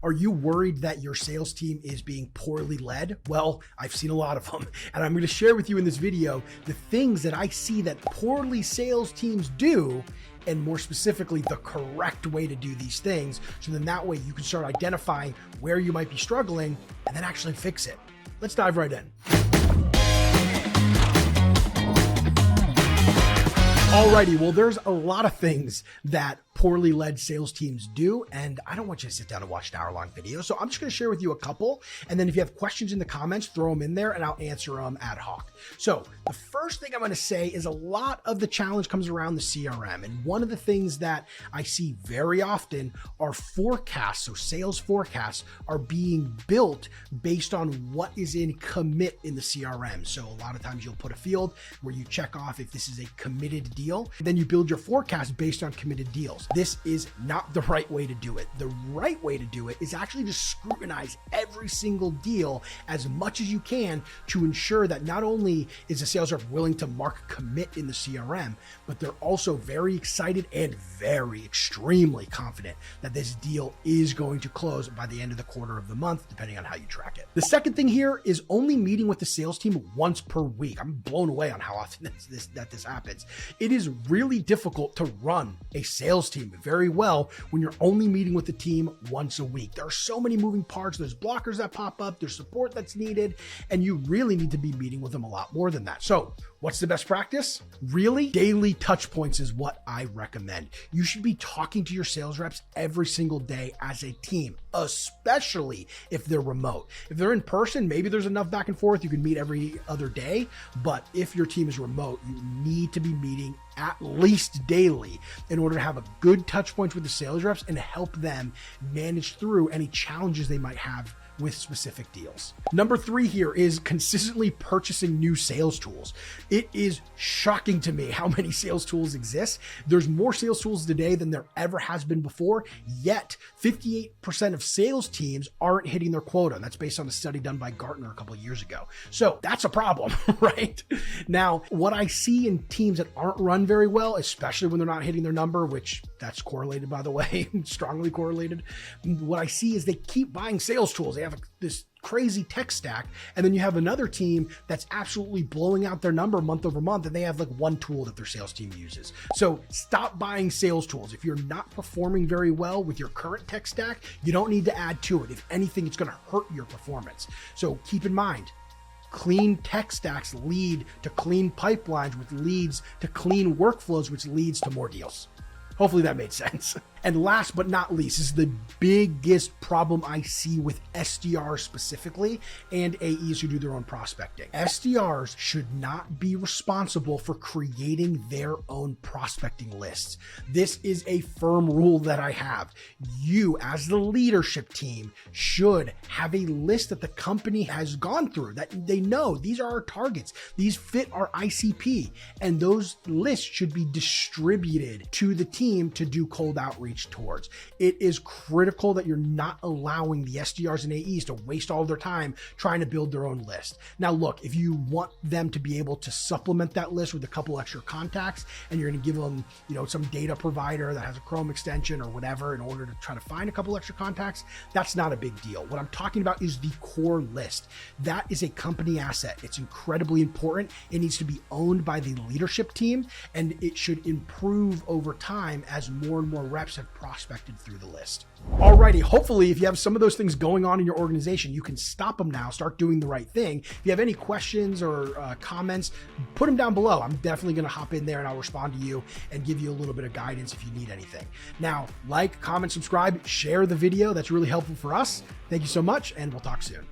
Are you worried that your sales team is being poorly led? Well, I've seen a lot of them, and I'm going to share with you in this video the things that I see that poorly sales teams do, and more specifically, the correct way to do these things. So then that way you can start identifying where you might be struggling and then actually fix it. Let's dive right in. Alrighty, well, there's a lot of things that poorly led sales teams do, and I don't want you to sit down and watch an hour-long video, so I'm just going to share with you a couple, and then if you have questions in the comments, throw them in there, and I'll answer them ad hoc. So the first thing I'm going to say is a lot of the challenge comes around the CRM, and one of the things that I see very often are forecasts, so sales forecasts are being built based on what is in commit in the CRM. So a lot of times you'll put a field where you check off if this is a committed deal, then you build your forecast based on committed deals. This is not the right way to do it. The right way to do it is actually to scrutinize every single deal as much as you can to ensure that not only is the sales rep willing to mark commit in the CRM, but they're also very excited and very extremely confident that this deal is going to close by the end of the quarter of the month, depending on how you track it. The second thing here is only meeting with the sales team once per week. I'm blown away on how often this happens. It is really difficult to run a sales team very well when you're only meeting with the team once a week. There are so many moving parts. There's blockers that pop up, there's support that's needed, and you really need to be meeting with them a lot more than that. So what's the best practice? Really? Daily touch points is what I recommend. You should be talking to your sales reps every single day as a team, especially if they're remote. If they're in person, maybe there's enough back and forth. You can meet every other day, but if your team is remote, you need to be meeting at least daily in order to have a good touch points with the sales reps and help them manage through any challenges they might have with specific deals. Number 3 here is consistently purchasing new sales tools. It is shocking to me how many sales tools exist. There's more sales tools today than there ever has been before, yet 58% of sales teams aren't hitting their quota. And that's based on a study done by Gartner a couple of years ago. So that's a problem, right? Now, what I see in teams that aren't run very well, especially when they're not hitting their number, which that's correlated, by the way, strongly correlated. What I see is they keep buying sales tools. They have this crazy tech stack, and then you have another team that's absolutely blowing out their number month over month, and they have like one tool that their sales team uses. So stop buying sales tools. If you're not performing very well with your current tech stack, you don't need to add to it. If anything, it's going to hurt your performance. So keep in mind, clean tech stacks lead to clean pipelines, which leads to clean workflows, which leads to more deals. Hopefully that made sense. And last but not least, this is the biggest problem I see with SDRs specifically and AEs who do their own prospecting. SDRs should not be responsible for creating their own prospecting lists. This is a firm rule that I have. You, as the leadership team, should have a list that the company has gone through, that they know these are our targets, these fit our ICP, and those lists should be distributed to the team to do cold outreach towards. It is critical that you're not allowing the SDRs and AEs to waste all of their time trying to build their own list. Now, look, if you want them to be able to supplement that list with a couple extra contacts, and you're going to give them, some data provider that has a Chrome extension or whatever in order to try to find a couple extra contacts, that's not a big deal. What I'm talking about is the core list. That is a company asset. It's incredibly important. It needs to be owned by the leadership team, and it should improve over time as more and more reps have prospected through the list. Alrighty, hopefully if you have some of those things going on in your organization, you can stop them now, start doing the right thing. If you have any questions or comments, put them down below. I'm definitely going to hop in there and I'll respond to you and give you a little bit of guidance if you need anything. Now, like, comment, subscribe, share the video. That's really helpful for us. Thank you so much, and we'll talk soon.